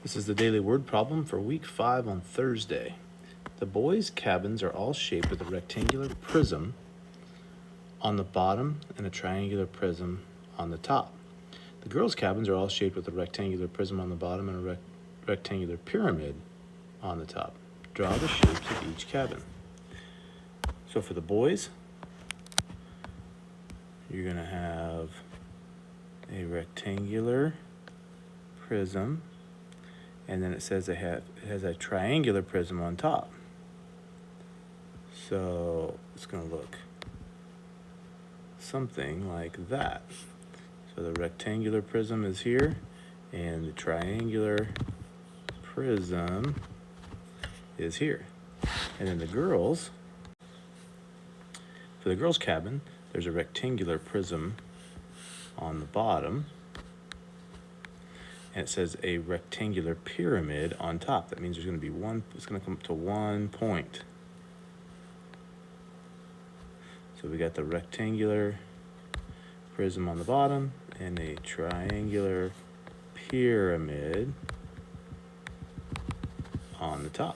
This is the daily word problem for week 5 on Thursday. The boys' cabins are all shaped with a rectangular prism on the bottom and a triangular prism on the top. The girls' cabins are all shaped with a rectangular prism on the bottom and a rectangular pyramid on the top. Draw the shapes of each cabin. So for the boys, you're going to have a rectangular prism, and then it says it has a triangular prism on top. So it's going to look something like that. So the rectangular prism is here, and the triangular prism is here. And then for the girls' cabin, there's a rectangular prism on the bottom, and it says a rectangular pyramid on top. That means there's going to be it's going to come up to 1 point. So we got the rectangular prism on the bottom and a triangular pyramid on the top.